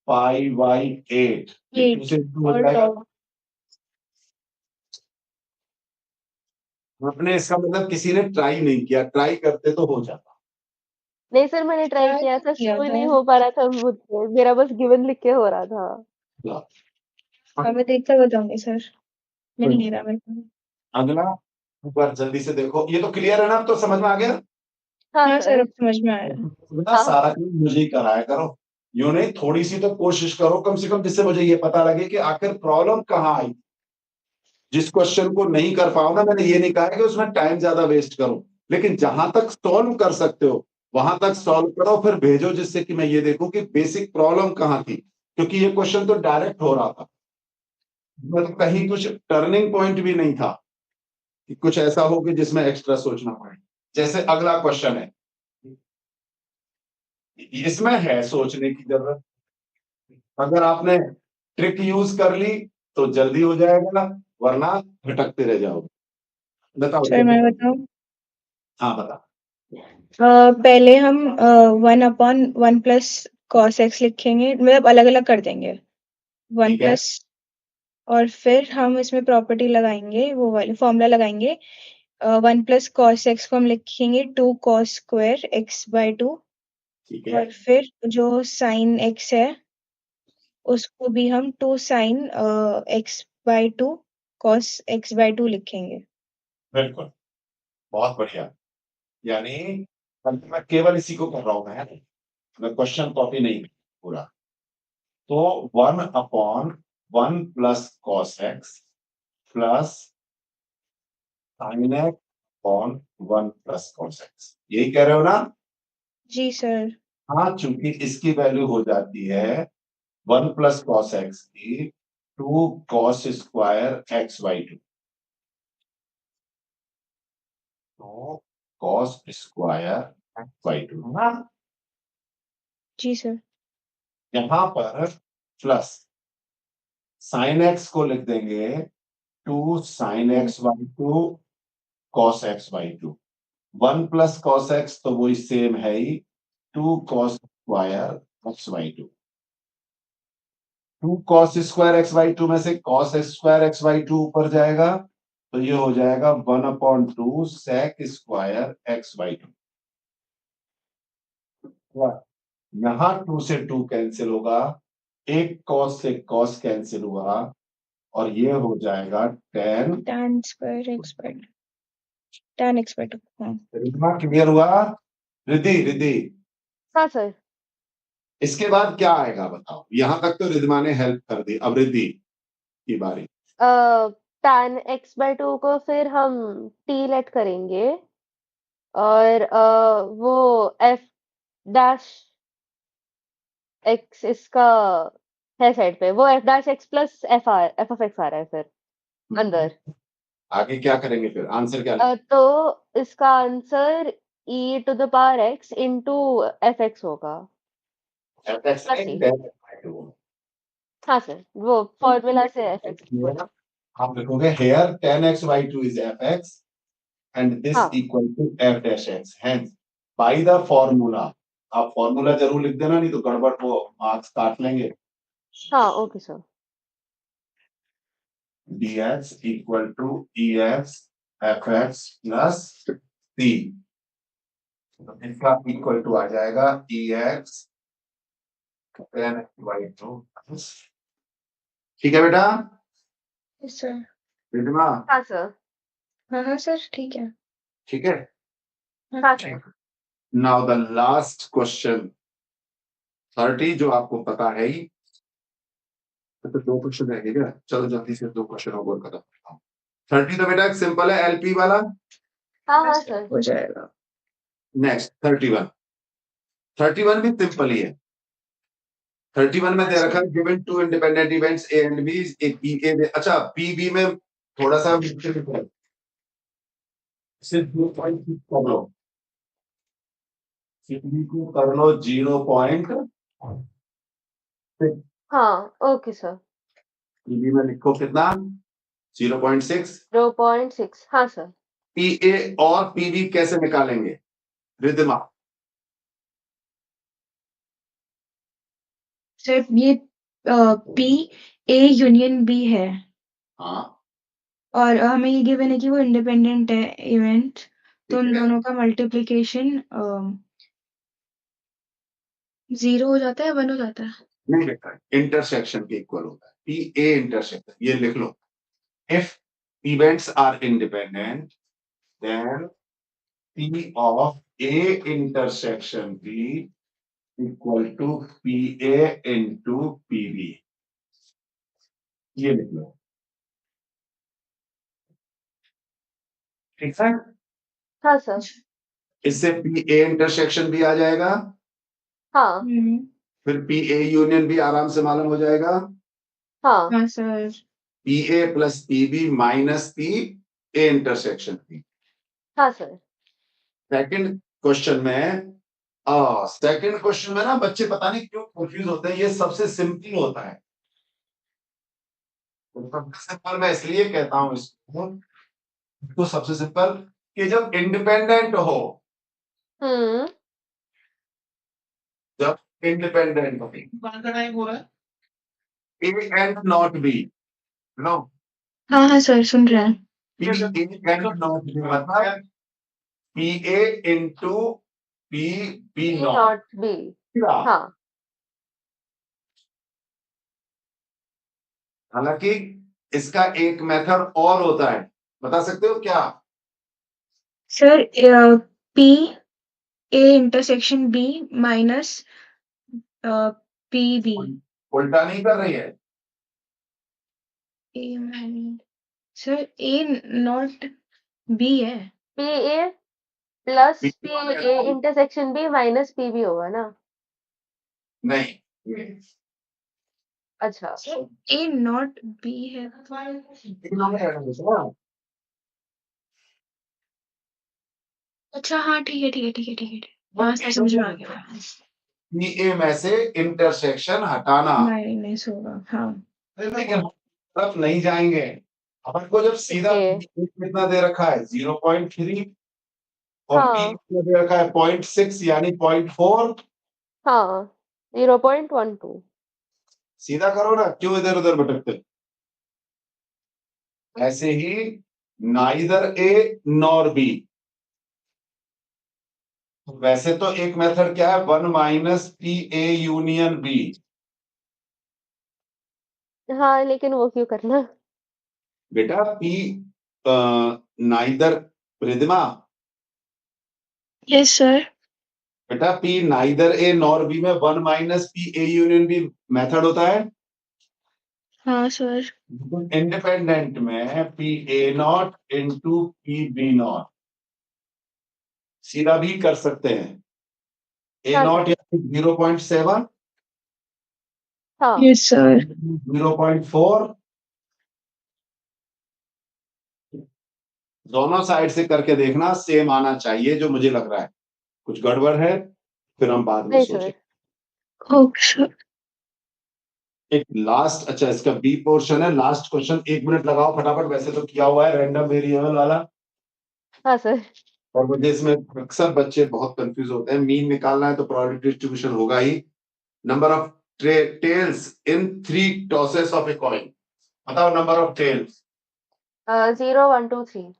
π/8, 2 से 2 हो और जाएगा। log आपने इसका मतलब किसी ने ट्राई नहीं किया, ट्राई करते तो हो जाता। नहीं सर, मैंने ट्राई ट्राई किया तो था, किया शो ही था। नहीं हो पा रहा था मुझसे, मेरा बस गिवन लिख के हो रहा था। हाँ, मैं देखकर बताऊंगी सर, मिल नहीं रहा मेरे को। अगला, एक बार जल्दी से देखो, ये तो क्लियर है ना, अब तो समझ में आ गया। हाँ हाँ सर, सर। अब समझ में आया। ना हाँ सारा काम मुझे ही कराया करो, यूं नहीं, थोड़ी सी तो कोशिश करो कम से कम, जिससे मुझे ये पता लगे कि आखिर प्रॉब्लम कहाँ आई। जिस क्वेश्चन को नहीं कर पाओ ना, मैंने ये नहीं कहा है कि उसमें टाइम ज्यादा वेस्ट करो, लेकिन जहां तक सॉल्व कर सकते हो वहां तक सॉल्व करो, फिर भेजो, जिससे कि मैं ये देखूं कि बेसिक प्रॉब्लम कहाँ थी, क्योंकि ये क्वेश्चन तो डायरेक्ट हो रहा था, मतलब कहीं कुछ टर्निंग पॉइंट भी नहीं था कि कुछ ऐसा हो कि जिसमें एक्स्ट्रा सोचना पड़े। जैसे अगला क्वेश्चन है, इसमें है सोचने की जरूरत, अगर आपने ट्रिक यूज कर ली तो जल्दी हो जाएगा, वरना भटकते रह जाओगे। बताओ सर मैं बताऊं? हाँ बता। पहले हम 1/1 प्लस कॉस एक्स लिखेंगे, मतलब अलग-अलग कर देंगे। 1 ठीक है। प्लस और फिर हम इसमें प्रॉपर्टी लगाएँगे, वो वाली फॉर्मूला लगाएँगे। 1 प्लस कॉस एक्स को हम लिखेंगे 2 कॉस स्क्वायर x/2 ठीक है, और फिर जो साइन एक्स है, उसको भी हम 2 साइन x/2 कॉस x/2 लिखेंगे। बिल्कुल, बहुत बढ़िया। यानी मैं केवल इसी को कर रहा हूँ मैं क्वेश्चन कॉपी नहीं कर पूरा। तो 1/1 plus cos x plus sine x upon 1 plus cos x, यही कह रहे हो ना? जी सर। हाँ, चूंकि इसकी वैल्यू हो जाती है 1 प्लस कॉस एक्स की 2 कॉस स्क्वायर x/2। तो कॉस स्क्वायर x/2 ना, जी सर। यहाँ पर प्लस साइन एक्स को लिख देंगे 2 sine x/2 cos x/2। 1 plus cos x तो वही सेम है ही, 2 cos square x/2। 2 cos square x/2 में से कॉस स्क्वायर x/2 ऊपर जाएगा, तो ये हो जाएगा 1/2 सेक स्क्वायर x/2। यहाँ 2 से 2 कैंसिल होगा, एक कॉस से कॉस कैंसिल हुआ और ये हो जाएगा tan। tan square x/2 tan x/2 हाँ। रिद्धिमा क्लियर हुआ? रिद्धि रिद्धि हाँ सर। इसके बाद क्या आएगा बताओ? यहां तक तो रिद्धिमा ने हेल्प कर दी, अब रिद्धि की बारी। tan x/2 को फिर हम t लेट करेंगे और वो f डैश x इसका है साइड पे, वो f dash x plus f of x आ रहा है फिर अंदर। आगे क्या करेंगे फिर? आंसर क्या? तो इसका answer e to the power x into fx होगा। fx plus e। tan x/2। हाँ सर, वो फॉर्मूला से fx। आप लिखोगे here tan x/2 is fx and this हाँ equal to f dash x, hence by the formula। आप formula जरूर लिख देना, नहीं तो गड़बड़, वो मार्क्स काट लेंगे। हाँ okay sir. dx equal to ex fx plus c, तो इसका इक्वल टू आ जाएगा ex tan x/2। ठीक है बेटा? Yes sir. रिद्धिमा हाँ सर। हाँ सर, ठीक है। ठीक है? हाँ sir. Now the last question 30 जो आपको पता है ही। तो 2 क्वेश्चन रह गए क्या? चलो जल्दी से 2 क्वेश्चन और खत्म करता हूँ। 30 तो बेटा एक सिंपल है, एलपी वाला। हाँ हाँ सर। हो जाएगा। नेक्स्ट 31। 31 भी सिंपल ही है। 31 में दे रखा है given 2 independent events A and B, एक पी ए अच्छा पी बी में थोड़ा सा सिर्फ 2.6 कर लो, पी को कर लो 0.6, हाँ ओके सर। पीबी में लिखो कितना 0.6। 0.6 हाँ सर। पी ए और पीबी कैसे निकालेंगे रिद्धिमा? सर ये पी ए यूनियन बी है हाँ और हमें ये गिवन है कि वो इंडिपेंडेंट है इवेंट, तो उन ठीक है। दोनों का मल्टीप्लिकेशन 0 हो जाता है, 1 हो जाता है। नहीं बेटा, इंटरसेक्शन के इक्वल होता है, पी ए इंटरसेक्शन, ये लिख लो। If events are independent then P of A intersection B equal to P A into P B, ये लिख लो। ठीक है? हाँ सर। इससे पी ए इंटरसेक्शन भी आ जाएगा, हाँ फिर पी ए यूनियन भी आराम से मालूम हो जाएगा। हाँ हाँ sir. P A plus P B minus P A intersection B. हाँ सर। सेकंड क्वेश्चन में सेकंड क्वेश्चन में ना बच्चे पता नहीं क्यों कंफ्यूज होते हैं, ये सबसे सिंपल होता है। तो सबसे सिंपल मैं इसलिए कहता हूं इसको, तो सबसे सिंपल कि जब इंडिपेंडेंट हो जब इंडिपेंडेंट हो रहा है A and not B, no हाँ हाँ सर सुन रहे हैं। P A and not B मतलब P A into P B not not B. हाँ हालांकि इसका एक मेथड और होता है, बता सकते हो क्या? Sir P A intersection B minus P B. उल्टा नहीं कर रही है, ए सर ए नॉट बी है। P A plus P P A intersection B minus P B होगा ना। नहीं, अच्छा ए नॉट बी है। अच्छा हाँ ठीक है ठीक है ठीक है ठीक है। हाँ सर समझ में आ गया। पी ए में से इंटरसेक्शन हटाना, माइनस होगा हाँ। लेकिन तरफ नहीं जाएंगे। अपन को जब सीधा ओके। कितना दे रखा है 0.3 और पी हाँ कितना दे रखा है 0.6 यानी 0.4, हाँ 0.12। सीधा करो ना, क्यों इधर उधर भटकते? ऐसे ही नाइदर ए नॉर बी, वैसे तो एक मेथड क्या है 1 minus P A union B, हाँ लेकिन वो क्यों करना। बेटा P neither Riddhima, yes sir. बेटा P neither A nor B में 1 minus P A union B method होता है। हाँ सर। इंडिपेंडेंट में P A not into P B not सीधा भी कर सकते हैं। ए हाँ नॉट सर। 0.7, हाँ यस सर। 0.4, दोनों साइड से करके देखना, सेम आना चाहिए जो मुझे लग रहा है। कुछ गड़बड़ है फिर हम बाद में नहीं सोचें। सर। Okay sir. एक लास्ट, अच्छा इसका बी पोर्शन है, लास्ट क्वेश्चन 1 मिनट लगाओ फटाफट, वैसे तो किया हुआ है रैंडम वेरिएबल वाला, हाँ सर। और मुझे इसमें अक्सर बच्चे बहुत कंफ्यूज होते हैं। मीन निकालना है तो प्रोबेबिलिटी डिस्ट्रीब्यूशन होगा ही। Number of tails in 3 tosses of a coin, बताओ नंबर ऑफ टेल्स। 0 1 2 3।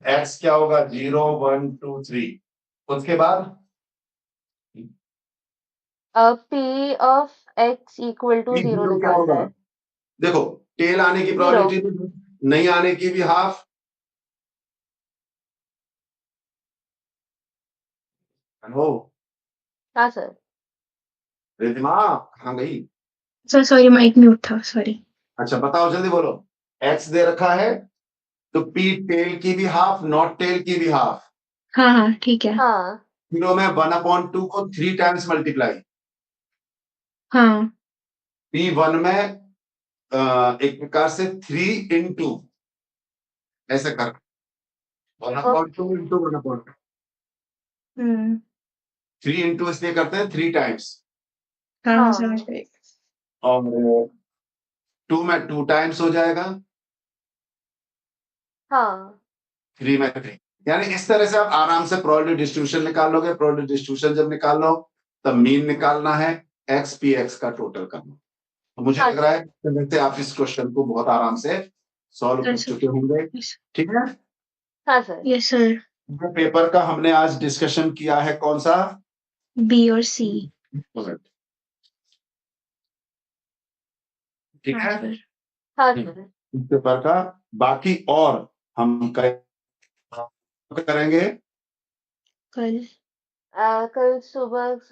एक्स क्या होगा 0 1 2 3, उसके बाद P of x equal to 0 क्या निकालना होगा? है। देखो टेल आने की 0। प्रोबेबिलिटी, नहीं आने की भी हाफ। हेलो हाँ सर। रिद्धिमा कहाँ गई? सर सॉरी माइक म्यूट था सॉरी। अच्छा बताओ जल्दी बोलो। एक्स दे रखा है तो पी टेल की भी हाफ, नॉट टेल की भी हाफ। हाँ हाँ ठीक है। हाँ 0 में 1/2 को 3 टाइम्स मल्टीप्लाई, हाँ पी 1 में एक प्रकार से 3 इंटू, ऐसे कर 1/2 इंटू 1/2, हम्म 3 इंटू इसलिए करते हैं 3 टाइम्स, हाँ हाँ समझ गई। और 2 में 2 टाइम्स हो जाएगा, हाँ 3 में 3, यानी इस तरह से आप आराम से प्रोबेबिलिटी डिस्ट्रीब्यूशन निकाल लोगे। प्रोबेबिलिटी डिस्ट्रीब्यूशन जब निकाल लो तब मीन निकालना है, एक्स पी एक्स का टोटल करना। तो मुझे हाँ लग रहा है कि आप इस क्वेश्चन को बहुत आराम से सॉल्व कर चुके होंगे, ठीक है। हाँ सर। Yes sir. पेपर का हमने आज डिस्कशन किया है कौन सा? बी और सी। ठीक हाँ है सर। हाँ सर। पेपर का बाकी और हम करेंगे कल कल सुबह से